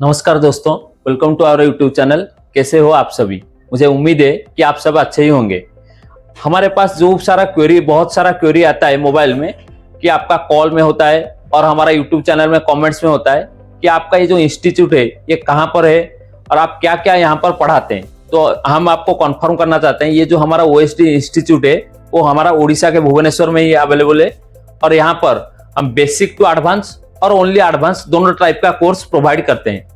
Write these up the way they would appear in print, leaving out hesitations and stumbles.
नमस्कार दोस्तों, welcome to our YouTube channel. कैसे हो आप सभी? मुझे उम्मीद है कि आप सब अच्छे ही होंगे। हमारे पास बहुत सारा क्वेरी आता है मोबाइल में कि आपका कॉल में होता है और हमारा यूट्यूब चैनल में कमेंट्स में होता है कि आपका ये जो इंस्टीट्यूट है ये कहाँ पर है और आप क्या क्या यहाँ पर पढ़ाते हैं। तो हम आपको कन्फर्म करना चाहते हैं, ये जो हमारा ओएसडी इंस्टीट्यूट है वो हमारा उड़ीसा के भुवनेश्वर में ही अवेलेबल है और यहाँ पर हम बेसिक टू एडवांस और ओनली एडवांस दोनों टाइप का कोर्स प्रोवाइड करते हैं।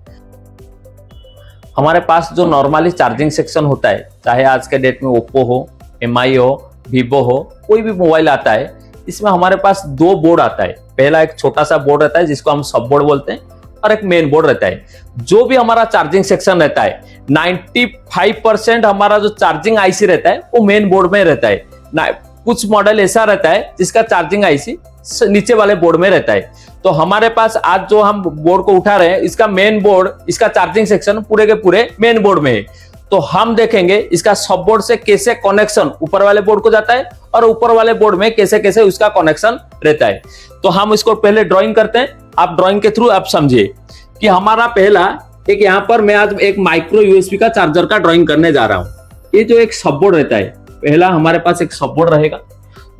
हमारे पास जो नॉर्मली चार्जिंग सेक्शन होता है, चाहे आज के डेट में ओप्पो हो, एमआई हो, वीवो हो, कोई भी मोबाइल आता है, इसमें हमारे पास दो बोर्ड आता है। पहला एक छोटा सा बोर्ड रहता है जिसको हम सब बोर्ड बोलते हैं और एक मेन बोर्ड रहता है। जो भी हमारा चार्जिंग सेक्शन रहता है 95% हमारा जो चार्जिंग आईसी रहता है वो मेन बोर्ड में रहता है। कुछ मॉडल ऐसा रहता है जिसका चार्जिंग आईसी नीचे वाले बोर्ड में रहता है। तो हमारे पास आज जो हम बोर्ड को उठा रहे हैं, इसका मेन बोर्ड, इसका चार्जिंग सेक्शन पूरे के पूरे मेन बोर्ड में है। तो हम देखेंगे इसका सब बोर्ड से कैसे कनेक्शन ऊपर वाले बोर्ड को जाता है और ऊपर वाले बोर्ड में कैसे कैसे उसका कनेक्शन रहता है। तो हम इसको पहले ड्राइंग करते हैं। आप ड्राइंग के थ्रू आप समझिए कि हमारा पहला एक यहाँ पर मैं आज एक माइक्रो यूएसबी का चार्जर का ड्राइंग करने जा रहा हूँ। ये जो एक सब बोर्ड रहता है, पहला हमारे पास एक सब बोर्ड रहेगा।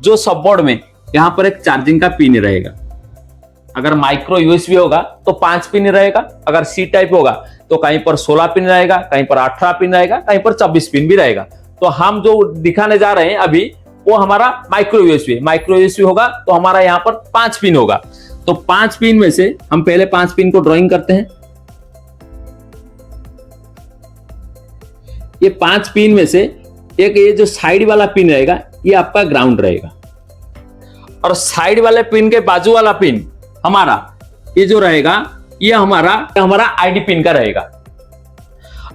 जो सब बोर्ड में यहाँ पर एक चार्जिंग का पिन रहेगा। अगर माइक्रो यूएसबी होगा तो 5 पिन रहेगा, अगर सी टाइप होगा तो कहीं पर 16 पिन रहेगा, कहीं पर 18 पिन रहेगा, कहीं पर 24 पिन भी रहेगा। तो हम जो दिखाने जा रहे हैं अभी वो हमारा माइक्रो यूएसबी होगा तो हमारा यहाँ पर 5 पिन होगा। तो 5 पिन में से हम पहले 5 पिन को ड्राइंग करते हैं। ये 5 पिन में से एक ये जो साइड वाला पिन रहेगा ये आपका ग्राउंड रहेगा और साइड वाले पिन के बाजू वाला पिन हमारा ये जो रहेगा ये हमारा आईडी पिन का रहेगा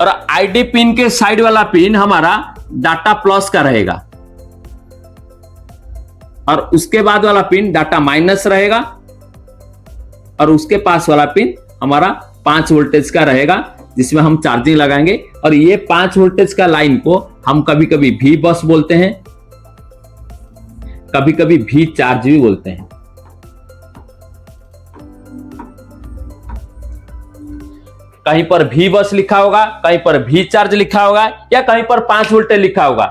और आईडी पिन के साइड वाला पिन हमारा डाटा प्लस का रहेगा और उसके बाद वाला पिन डाटा माइनस रहेगा और उसके पास वाला पिन हमारा 5 वोल्टेज का रहेगा जिसमें हम चार्जिंग लगाएंगे। और ये 5 वोल्टेज का लाइन को हम कभी कभी भी बस बोलते हैं, कभी कभी भी चार्ज भी बोलते हैं। कहीं पर भी बस लिखा होगा, कहीं पर भी चार्ज लिखा होगा या कहीं पर 5 वोल्टेज लिखा होगा।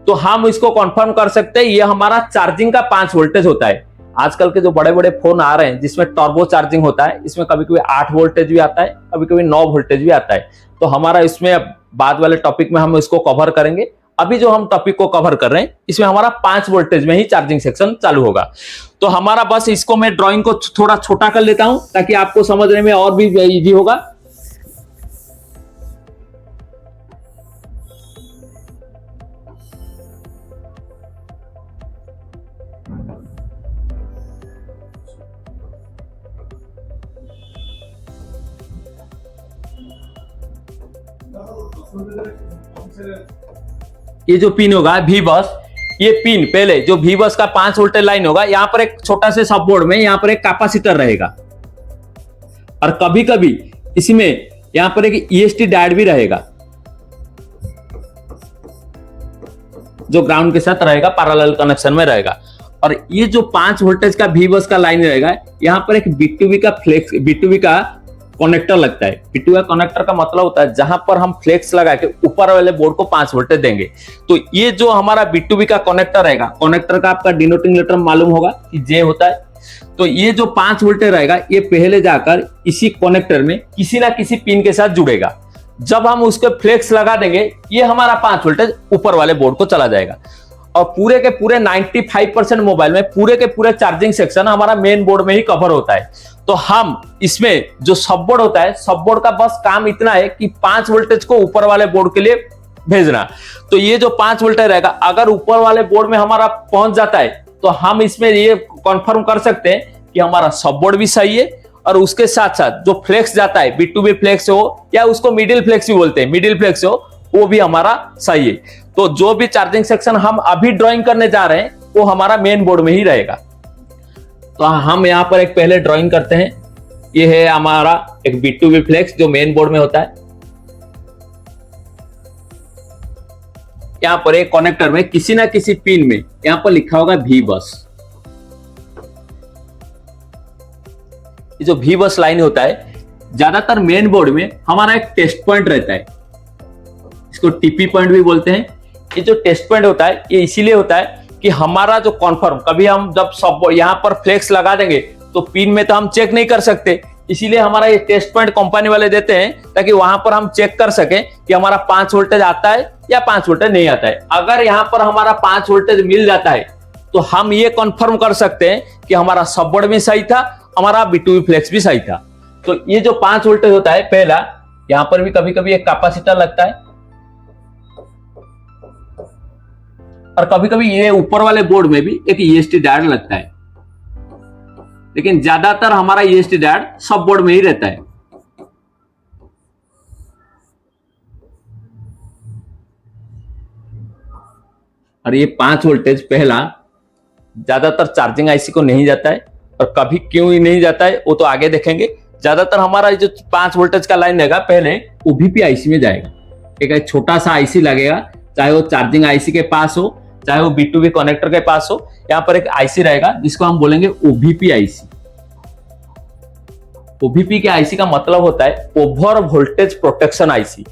तो हम इसको कंफर्म कर सकते हैं ये हमारा चार्जिंग का 5 वोल्टेज होता है। आजकल के जो बड़े बड़े फोन आ रहे हैं जिसमें टर्बो चार्जिंग होता है, इसमें कभी कभी 8 वोल्टेज भी आता है, कभी कभी 9 वोल्टेज भी आता है। तो हमारा इसमें बाद वाले टॉपिक में हम इसको कवर करेंगे। अभी जो हम टॉपिक को कवर कर रहे हैं इसमें हमारा 5 वोल्टेज में ही चार्जिंग सेक्शन चालू होगा। तो हमारा बस इसको मैं ड्राइंग को थोड़ा छोटा कर लेता हूं ताकि आपको समझने में और भी इजी होगा। ये जो पिन होगा भी बस, ये पिन पहले जो भी बस का 5 वोल्टेज लाइन होगा, यहां पर एक छोटा से सब बोर्ड में यहां पर एक कैपेसिटर रहेगा और कभी कभी इसमें यहां पर एक ईएसटी डायोड भी रहेगा जो ग्राउंड के साथ रहेगा, पैरेलल कनेक्शन में रहेगा। और ये जो 5 वोल्टेज का भी बस का लाइन रहेगा, यहां पर एक B2B का कनेक्टर लगता है। B2B का कनेक्टर का मतलब होता है जहां पर हम फ्लेक्स लगा के ऊपर वाले बोर्ड को 5 वोल्टेज देंगे। तो ये जो हमारा B2B का कनेक्टर रहेगा, कनेक्टर का आपका डिनोटिंग लेटर मालूम होगा कि J होता है। तो ये जो 5 वोल्टेज रहेगा ये पहले जाकर इसी कनेक्टर में किसी ना किसी पिन के साथ जुड़ेगा। जब हम उसके फ्लेक्स लगा देंगे ये हमारा 5 वोल्टेज ऊपर वाले बोर्ड को चला जाएगा। और पूरे के पूरे 95% मोबाइल में पूरे के पूरे चार्जिंग सेक्शन हमारा मेन बोर्ड में ही कवर होता है। तो हम इसमें जो सब बोर्ड होता है, सब बोर्ड का बस काम इतना है कि 5 वोल्टेज को ऊपर वाले बोर्ड के लिए भेजना। तो ये जो 5 वोल्टेज रहेगा अगर ऊपर वाले बोर्ड में हमारा पहुंच जाता है तो हम इसमें ये कंफर्म कर सकते हैं कि हमारा सब बोर्ड भी सही है और उसके साथ साथ जो फ्लेक्स जाता है, B2B फ्लेक्स हो या उसको मिडिल फ्लेक्स भी बोलते हैं, मिडिल फ्लेक्स हो, वो भी हमारा सही है। तो जो भी चार्जिंग सेक्शन हम अभी ड्राइंग करने जा रहे हैं वो हमारा मेन बोर्ड में ही रहेगा। तो हम यहां पर एक पहले ड्राइंग करते हैं। ये है हमारा एक B2B फ्लेक्स जो मेन बोर्ड में होता है। यहां पर एक कनेक्टर में किसी ना किसी पिन में यहां पर लिखा होगा भी बस। ये जो भी बस लाइन होता है, ज्यादातर मेन बोर्ड में हमारा एक टेस्ट पॉइंट रहता है, इसको टीपी पॉइंट भी बोलते हैं। ये जो टेस्ट पॉइंट होता है ये इसीलिए होता है कि हमारा जो कॉन्फर्म, कभी हम जब सब यहाँ पर फ्लेक्स लगा देंगे तो पिन में तो हम चेक नहीं कर सकते, इसीलिए हमारा ये टेस्ट पॉइंट कंपनी वाले देते हैं ताकि वहां पर हम चेक कर सकें कि हमारा 5 वोल्टेज आता है या 5 वोल्टेज नहीं आता है। अगर यहाँ पर हमारा 5 वोल्टेज मिल जाता है तो हम ये कंफर्म कर सकते हैं कि हमारा सबवर्ड भी सही था, हमारा B2B फ्लेक्स भी सही था। तो ये जो 5 वोल्टेज होता है, पहला यहाँ पर भी कभी कभी एक कैपेसिटर लगता है और कभी कभी ये ऊपर वाले बोर्ड में भी एक EST डायोड लगता है, लेकिन ज्यादातर हमारा EST डायोड सब बोर्ड में ही रहता है। और ये 5 वोल्टेज पहला ज्यादातर चार्जिंग आईसी को नहीं जाता है, और कभी क्यों ही नहीं जाता है वो तो आगे देखेंगे। ज्यादातर हमारा जो 5 वोल्टेज का लाइन रहेगा पहले OVP आईसी में जाएगा। एक छोटा सा आईसी लगेगा, चाहे वो चार्जिंग आईसी के पास हो चाहे वो B2B कनेक्टर के पास हो, यहाँ पर एक आईसी रहेगा जिसको हम बोलेंगे OVP आईसी। OVP के आईसी का मतलब होता है ओवर वोल्टेज प्रोटेक्शन आईसी।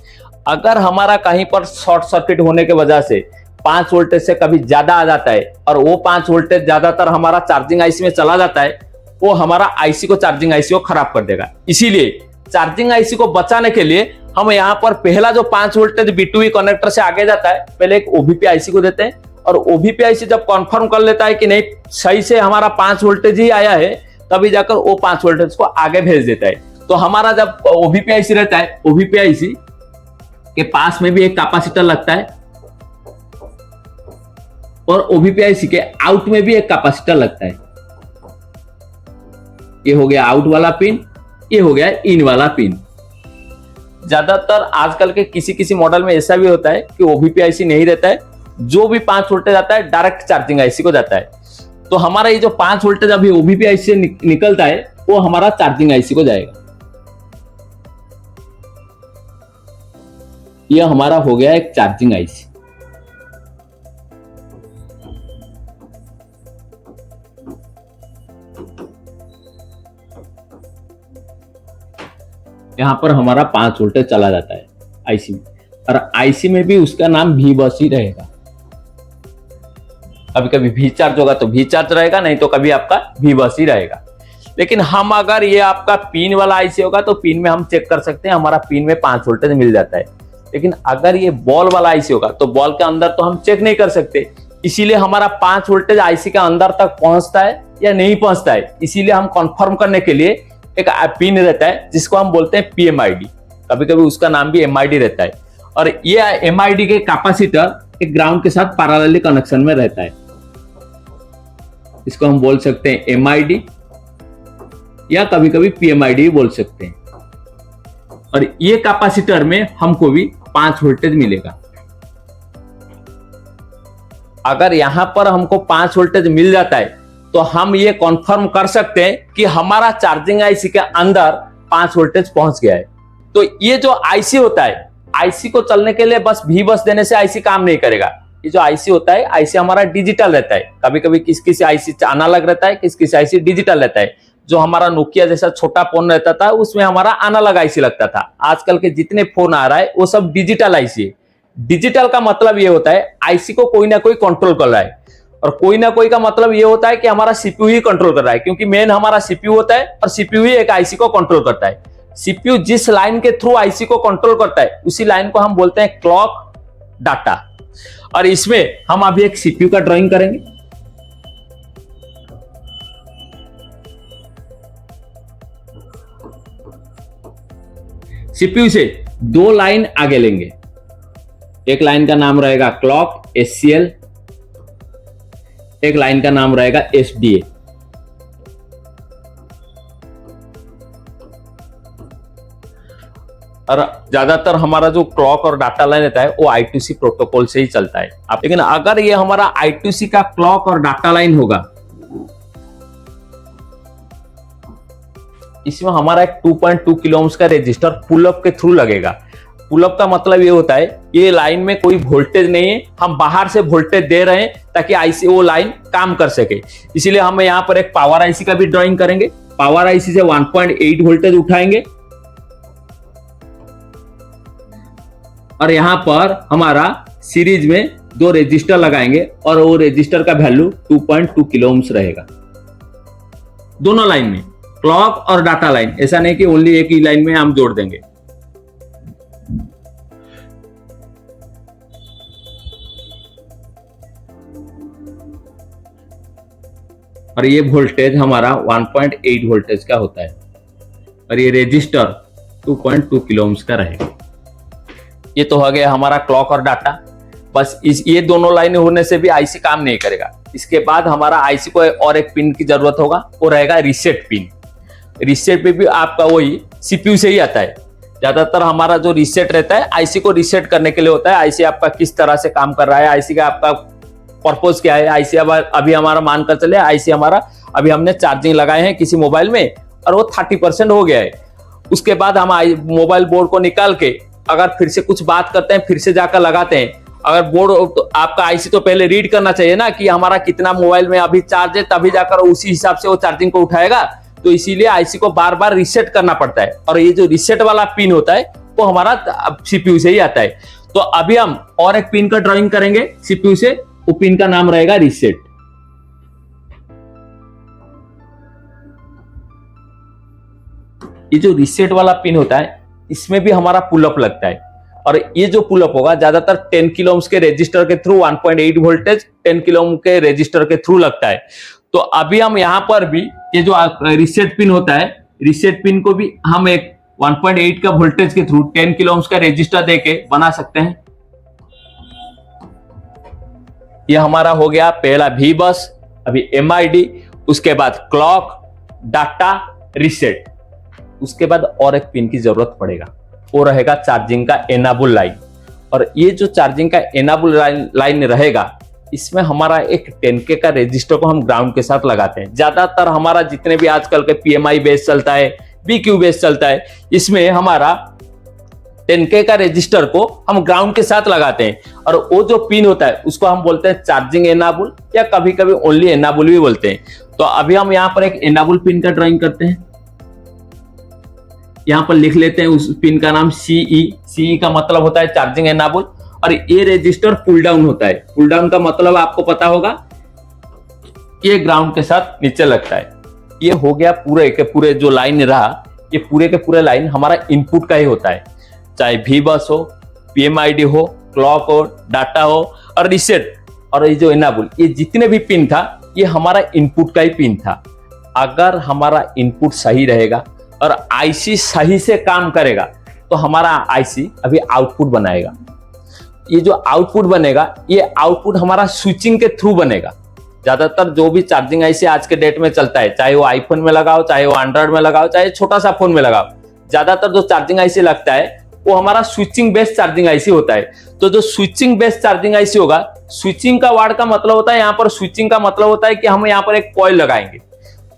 अगर हमारा कहीं पर शॉर्ट सर्किट होने की वजह से 5 वोल्टेज से कभी ज्यादा आ जाता है और वो 5 वोल्टेज ज्यादातर हमारा चार्जिंग आईसी में चला जाता है, वो हमारा आईसी को, चार्जिंग आईसी को खराब कर देगा। इसीलिए चार्जिंग आईसी को बचाने के लिए हम यहाँ पर पहला जो 5 वोल्टेज B2B कनेक्टर से आगे जाता है, पहले एक OVP आईसी को देते हैं, और OVP आईसी जब कंफर्म कर लेता है कि नहीं सही से हमारा 5 वोल्टेज ही आया है, तभी जाकर वो 5 वोल्टेज को आगे भेज देता है। तो हमारा जब OVP आईसी रहता है, OVP आईसी के पास में भी एक कैपेसिटर लगता है और OVP आईसी के आउट में भी एक कैपेसिटर लगता है। ये हो गया आउट वाला पिन, ये हो गया इन वाला पिन। ज्यादातर आजकल के किसी किसी मॉडल में ऐसा भी होता है कि OVP आईसी नहीं रहता है, जो भी 5 वोल्टेज आता है डायरेक्ट चार्जिंग आईसी को जाता है। तो हमारा ये जो 5 वोल्टेज अभी OVP आईसी से निकलता है वो हमारा चार्जिंग आईसी को जाएगा। ये हमारा हो गया एक चार्जिंग आईसी। यहां पर हमारा 5 वोल्टेज चला जाता है आईसी में, और आईसी में भी उसका नाम V बस ही रहेगा। कभी कभी V चार्ज होगा तो V चार्ज रहेगा, नहीं तो कभी आपका V बस ही रहेगा। लेकिन हम अगर ये आपका पिन वाला आईसी होगा तो पिन में हम चेक कर सकते हैं, हमारा पिन में 5 वोल्टेज मिल जाता है। लेकिन अगर ये बॉल वाला आईसी होगा तो बॉल के अंदर तो हम चेक नहीं कर सकते, इसीलिए हमारा 5 वोल्टेज आईसी के अंदर तक पहुंचता है या नहीं पहुंचता है, इसीलिए हम कंफर्म करने के लिए एक पिन रहता है जिसको हम बोलते हैं PMID, कभी कभी उसका नाम भी MID रहता है। और ये MID के कैपेसिटर एक ग्राउंड के साथ पैरेलली कनेक्शन में रहता है, इसको हम बोल सकते हैं MID या कभी कभी PMID बोल सकते हैं। और ये कैपेसिटर में हमको भी 5 वोल्टेज मिलेगा। अगर यहां पर हमको 5 वोल्टेज मिल जाता है तो हम ये कॉन्फर्म कर सकते हैं कि हमारा चार्जिंग आईसी के अंदर 5 वोल्टेज पहुंच गया है। तो ये जो आईसी होता है, आईसी को चलने के लिए बस V बस देने से आईसी काम नहीं करेगा। ये जो आईसी होता है, आईसी हमारा डिजिटल रहता है, कभी कभी किस किस आईसी एनालॉग रहता है, किस किस आईसी डिजिटल रहता है। जो हमारा नोकिया जैसा छोटा फोन रहता था उसमें हमारा एनालॉग आईसी लगता था। आजकल के जितने फोन आ रहा है वो सब डिजिटल आईसी है। डिजिटल का मतलब ये होता है आईसी को कोई ना कोई कंट्रोल कर रहा है, और कोई ना कोई का मतलब ये होता है कि हमारा सीपीयू ही कंट्रोल कर रहा है, क्योंकि मेन हमारा सीपीयू होता है और सीपीयू ही एक आईसी को कंट्रोल करता है। सीपीयू जिस लाइन के थ्रू आईसी को कंट्रोल करता है उसी लाइन को हम बोलते हैं क्लॉक डाटा। और इसमें हम अभी एक सीपीयू का ड्राइंग करेंगे। सीपीयू से 2 लाइन आगे लेंगे, एक लाइन का नाम रहेगा क्लॉक SCL, एक लाइन का नाम रहेगा SDA। और ज्यादातर हमारा जो क्लॉक और डाटा लाइन रहता है वो I2C प्रोटोकॉल से ही चलता है। लेकिन अगर ये हमारा I2C का क्लॉक और डाटा लाइन होगा, इसमें हमारा एक 2.2 किलो ओम्स का रेजिस्टर पुल अप के थ्रू लगेगा। पुल अप का मतलब ये होता है ये लाइन में कोई वोल्टेज नहीं है, हम बाहर से वोल्टेज दे रहे हैं ताकि आईसी वो लाइन काम कर सके। इसीलिए हम यहाँ पर एक पावर आईसी का भी ड्राइंग करेंगे। पावर आईसी से 1.8 वोल्टेज उठाएंगे और यहाँ पर हमारा सीरीज में 2 रेजिस्टर लगाएंगे और वो रेजिस्टर का वैल्यू 2.2 किलो ओम्स रहेगा दोनों लाइन में, क्लॉक और डाटा लाइन। ऐसा नहीं कि ओनली एक ही लाइन में हम जोड़ देंगे। और ये वोल्टेज हमारा 1.8 वोल्टेज का होता है और ये रेजिस्टर 2.2 किलो ओम्स का रहेगा। ये तो हो गया हमारा क्लॉक और डाटा। बस ये दोनों लाइन होने से भी आईसी काम नहीं करेगा। इसके बाद हमारा आईसी को और एक पिन की जरूरत होगा, वो रहेगा रीसेट पिन। रीसेट पे भी आपका वही सीपीयू से ही आता है। ज्यादातर हमारा जो रीसेट रहता है आईसी को रीसेट करने के लिए होता है। आईसी आपका किस तरह से काम कर रहा है, आईसी का आपका पर्पज क्या है। आईसी अभी हमारा मानकर चले, आईसी हमारा अभी हमने चार्जिंग लगाए हैं किसी मोबाइल में और वो 30% हो गया है। उसके बाद हम मोबाइल बोर्ड को निकाल के अगर फिर से कुछ बात करते हैं, फिर से जाकर लगाते हैं। अगर बोर्ड तो आपका आईसी तो पहले रीड करना चाहिए ना कि हमारा कितना मोबाइल में अभी चार्ज है, तभी जाकर उसी हिसाब से वो चार्जिंग को उठाएगा। तो इसीलिए आईसी को बार बार रीसेट करना पड़ता है और ये जो रीसेट वाला पिन होता है वो हमारा सीपीयू से ही आता है। तो अभी हम और एक पिन का ड्राइंग करेंगे सीपीयू से, वो पिन का नाम रहेगा रीसेट। ये जो रीसेट वाला पिन होता है इसमें भी हमारा पुलअप लगता है और ये जो पुलअप होगा ज्यादातर 10 किलो ओम्स के रेजिस्टर के थ्रू 1.8 वोल्टेज 10 किलो ओम के रेजिस्टर के थ्रू लगता है। तो अभी हम यहां पर भी ये जो रीसेट पिन होता है, रीसेट पिन को भी हम एक 1.8 का वोल्टेज के थ्रू 10 किलो ओम्स का रेजिस्टर देके बना सकते हैं। ये हमारा हो गया पहला भी बस, अभी एमआईडी, उसके बाद क्लॉक, डाटा, रीसेट। उसके बाद और एक पिन की जरूरत पड़ेगा, वो रहेगा चार्जिंग का एनाबल लाइन। और ये जो चार्जिंग का एनाबल लाइन रहेगा इसमें हमारा एक 10K का रेजिस्टर को हम ग्राउंड के साथ लगाते हैं। ज्यादातर हमारा जितने भी आजकल के पीएमआई बेस चलता है, बीक्यू बेस चलता है, इसमें हमारा 10K का रेजिस्टर को हम ग्राउंड के साथ लगाते हैं और वो जो पिन होता है उसको हम बोलते हैं चार्जिंग एनाबल या कभी कभी ओनली एनाबल भी बोलते हैं। तो अभी हम यहाँ पर एक एनाबल पिन का ड्राइंग करते हैं। यहाँ पर लिख लेते हैं उस पिन का नाम CE का मतलब होता है चार्जिंग एनाबल। और ये रेजिस्टर पुल डाउन होता है। पुल डाउन का मतलब आपको पता होगा, ये ग्राउंड के साथ नीचे लगता है। ये हो गया पूरे के पूरे जो लाइन रहा, ये पूरे के पूरे लाइन हमारा इनपुट का ही होता है, चाहे भी बस हो, पीएमआईडी हो, क्लॉक हो, डाटा हो और रीसेट और ये जो एनाबल, ये जितने भी पिन था ये हमारा इनपुट का ही पिन था। अगर हमारा इनपुट सही रहेगा और आईसी सही से काम करेगा तो हमारा आईसी अभी आउटपुट बनाएगा। ये जो आउटपुट बनेगा ये आउटपुट हमारा स्विचिंग के थ्रू बनेगा। ज्यादातर जो भी चार्जिंग आईसी आज के डेट में चलता है, चाहे वो आईफोन में लगाओ, चाहे वो एंड्रॉइड में लगाओ, चाहे छोटा सा फोन में लगाओ, ज्यादातर जो चार्जिंग आईसी लगता है वो हमारा स्विचिंग बेस्ड चार्जिंग आईसी होता है। तो जो स्विचिंग बेस्ड चार्जिंग आईसी होगा, स्विचिंग का वर्ड का मतलब होता है, यहाँ पर स्विचिंग का मतलब होता है कि हम यहाँ पर एक कॉइल लगाएंगे।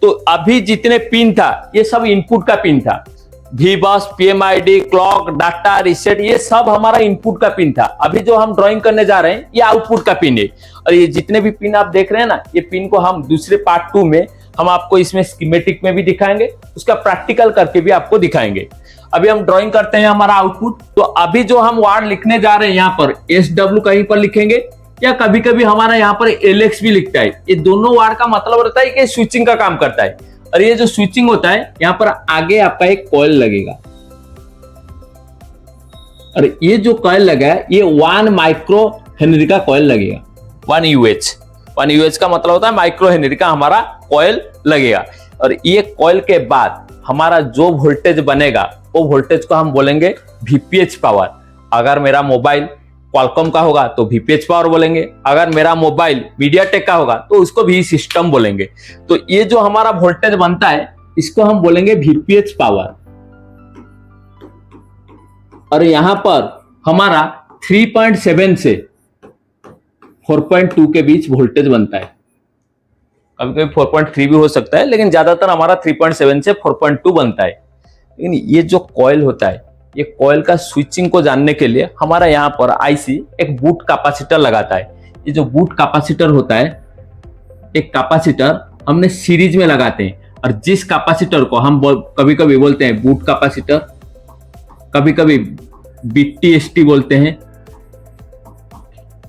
तो अभी जितने पिन था ये सब इनपुट का पिन था, भी बस, पीएमआईडी, क्लॉक, डाटा, रीसेट, ये सब हमारा इनपुट का पिन था। अभी जो हम ड्राइंग करने जा रहे हैं ये आउटपुट का पिन है। और ये जितने भी पिन आप देख रहे हैं ना, ये पिन को हम दूसरे पार्ट 2 में हम आपको इसमें स्कीमेटिक में भी दिखाएंगे, उसका प्रैक्टिकल करके भी आपको दिखाएंगे। अभी हम ड्राइंग करते हैं हमारा आउटपुट। तो अभी जो हम वर्ड लिखने जा रहे हैं यहाँ पर SW कहीं पर लिखेंगे या कभी कभी हमारा यहाँ पर LX भी लिखता है। ये दोनों वर्ड का मतलब रहता है कि स्विचिंग का काम करता है। और ये जो स्विचिंग होता है यहाँ पर आगे आपका एक कॉइल लगेगा और ये जो कॉइल लगा है ये 1 माइक्रो हेनरी का कॉइल लगेगा। 1 UH का मतलब होता है माइक्रो हेनरी का हमारा कॉइल लगेगा। और ये कॉइल के बाद हमारा जो वोल्टेज बनेगा वो वोल्टेज को हम बोलेंगे VPH पावर। अगर मेरा मोबाइल क्वालकॉम का होगा तो VPH पावर बोलेंगे, अगर मेरा मोबाइल मीडियाटेक का होगा तो उसको भी सिस्टम बोलेंगे। तो ये जो हमारा वोल्टेज बनता है इसको हम बोलेंगे VPH पावर। और यहां पर हमारा 3.7 से 4.2 के बीच वोल्टेज बनता है। कभी कभी 4.3 भी हो सकता है, लेकिन ज्यादातर हमारा 3.7 से 4.2 बनता है। लेकिन ये जो कॉइल होता है, ये कॉइल का स्विचिंग को जानने के लिए हमारा यहाँ पर आईसी एक बूट कैपेसिटर लगाता है। ये जो बूट कैपेसिटर होता है, एक कैपेसिटर हमने सीरीज में लगाते हैं और जिस कैपेसिटर को हम कभी कभी बोलते हैं बूट कैपेसिटर, कभी कभी BTST बोलते हैं,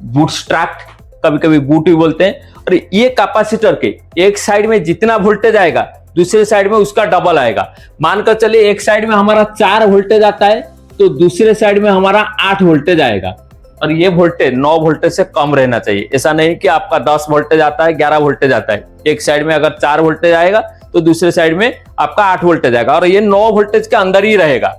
बूटस्ट्रैप, कभी कभी बूट भी बोलते हैं। और ये कैपेसिटर के एक साइड में जितना वोल्टेज आएगा दूसरे साइड में उसका डबल आएगा। मानकर चलिए एक साइड में हमारा 4 वोल्टेज आता है तो दूसरे साइड में हमारा 8 वोल्टेज आएगा, और ये वोल्टेज 9 वोल्टेज से कम रहना चाहिए। ऐसा नहीं कि आपका 10 वोल्टेज आता है, 11 वोल्टेज आता है। एक साइड में अगर 4 वोल्टेज आएगा तो दूसरे साइड में आपका 8 वोल्टेज आएगा, और ये 9 वोल्टेज के अंदर ही रहेगा।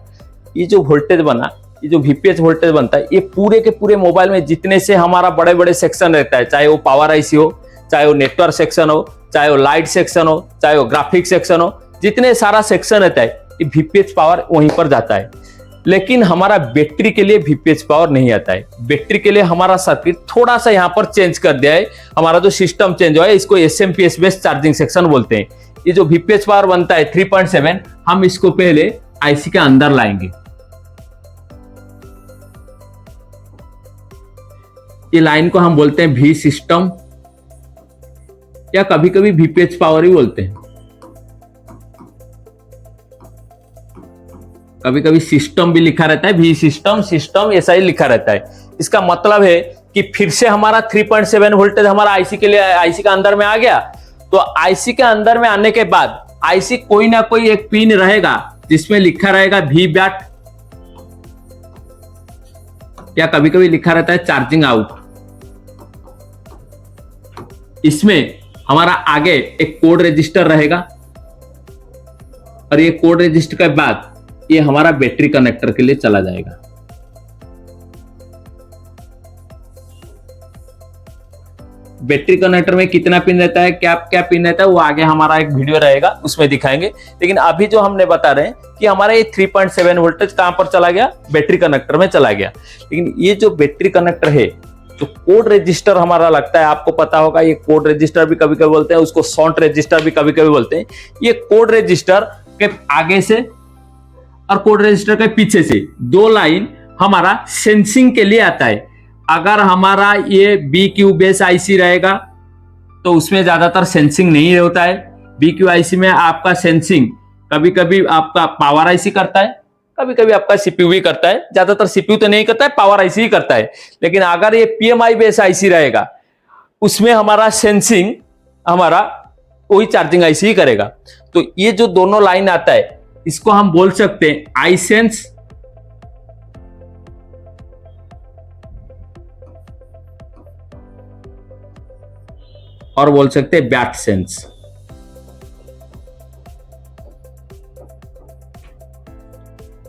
ये जो वोल्टेज बना, ये जो VPH वोल्टेज बनता है, ये पूरे के पूरे मोबाइल में जितने से हमारा बड़े बड़े सेक्शन रहता है, चाहे वो पावर IC हो, चाहे वो नेटवर्क सेक्शन हो, चाहे वो लाइट सेक्शन हो, चाहे वो ग्राफिक सेक्शन हो, जितने सारा सेक्शन रहता है ये VPH पावर वहीं पर जाता है। लेकिन हमारा बैटरी के लिए VPH पावर नहीं आता है। बैटरी के लिए हमारा सर्किट थोड़ा सा यहाँ पर चेंज कर दिया है। हमारा जो सिस्टम चेंज हुआ है, इसको SMPS बेस्ड चार्जिंग सेक्शन बोलते हैं। ये जो VPH पावर बनता है 3.7, हम इसको पहले IC के अंदर लाएंगे। ये लाइन को हम बोलते हैं V सिस्टम, या कभी कभी VPH पावर ही बोलते हैं, कभी कभी सिस्टम भी लिखा रहता है, V सिस्टम ऐसा ही लिखा रहता है। इसका मतलब है कि फिर से हमारा 3.7 वोल्टेज हमारा IC के लिए IC के अंदर में आ गया। तो IC के अंदर में आने के बाद IC कोई ना कोई एक पिन रहेगा जिसमें लिखा रहेगा VBAT, या कभी कभी लिखा रहता है चार्जिंग आउट। इसमें हमारा आगे एक कोड रजिस्टर रहेगा, और ये कोड रजिस्टर के बाद ये हमारा बैटरी कनेक्टर के लिए चला जाएगा। बैटरी कनेक्टर में कितना पिन रहता है, क्या क्या पिन रहता है, वो आगे हमारा एक वीडियो रहेगा उसमें दिखाएंगे। लेकिन अभी जो हमने बता रहे हैं कि हमारा ये 3.7 वोल्टेज कहां पर चला गया, बैटरी कनेक्टर में चला गया। लेकिन ये जो बैटरी कनेक्टर है, जो कोड रजिस्टर हमारा लगता है, आपको पता होगा, ये कोड रजिस्टर भी कभी कभी बोलते हैं, उसको शॉर्ट रजिस्टर भी कभी कभी बोलते हैं। ये कोड रजिस्टर के आगे से और कोड रजिस्टर के पीछे से 2 लाइन हमारा सेंसिंग के लिए आता है। अगर हमारा ये BQ बेस IC रहेगा तो उसमें ज्यादातर सेंसिंग नहीं होता है। BQ IC में आपका सेंसिंग कभी कभी आपका पावर IC करता है, कभी कभी आपका CPU भी करता है। ज्यादातर CPU तो नहीं करता है, पावर IC ही करता है। लेकिन अगर ये PMI बेस IC रहेगा, उसमें हमारा सेंसिंग हमारा वही चार्जिंग IC ही करेगा। तो ये जो दोनों लाइन आता है, इसको हम बोल सकते हैं iSense और बोल सकते हैं BAT सेंस।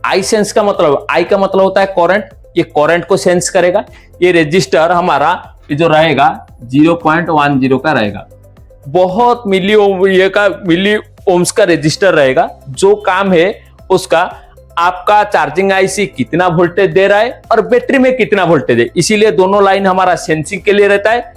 iSense का मतलब, I का मतलब होता है करंट, ये करंट को सेंस करेगा। ये रजिस्टर हमारा ये जो रहेगा 0.10 का रहेगा, बहुत मिली ओम्स का रजिस्टर रहेगा। जो काम है उसका, आपका चार्जिंग IC कितना वोल्टेज दे रहा है और बैटरी में कितना वोल्टेज है, इसीलिए दोनों लाइन हमारा सेंसिंग के लिए रहता है।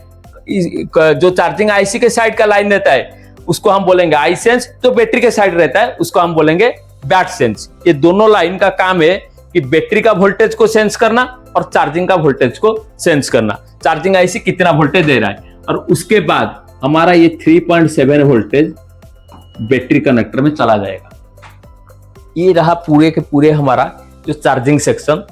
जो चार्जिंग IC के साइड का लाइन रहता है उसको हम बोलेंगे iSense, जो बैटरी के साइड रहता है उसको हम बोलेंगे BAT सेंस। ये दोनों लाइन का काम है कि बैटरी का वोल्टेज को सेंस करना और चार्जिंग का वोल्टेज को सेंस करना, चार्जिंग IC कितना वोल्टेज दे रहा है। और उसके बाद हमारा ये 3.7 वोल्टेज बैटरी कनेक्टर में चला जाएगा। ये रहा पूरे के पूरे हमारा जो चार्जिंग सेक्शन।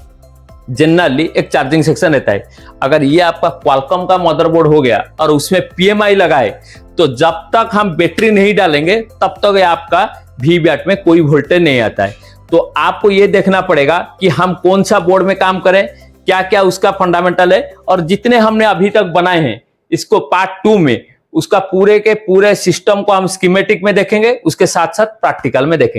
जनरली एक चार्जिंग सेक्शन रहता है। अगर ये आपका क्वालकॉम का मदरबोर्ड हो गया और उसमें PMI लगाए, तो जब तक हम बैटरी नहीं डालेंगे तब तक ये आपका VBAT में कोई वोल्टेज नहीं आता है। तो आपको ये देखना पड़ेगा कि हम कौन सा बोर्ड में काम करें, क्या क्या उसका फंडामेंटल है। और जितने हमने अभी तक बनाए हैं, इसको पार्ट 2 में उसका पूरे के पूरे सिस्टम को हम स्कीमेटिक में देखेंगे, उसके साथ साथ प्रैक्टिकल में देखेंगे।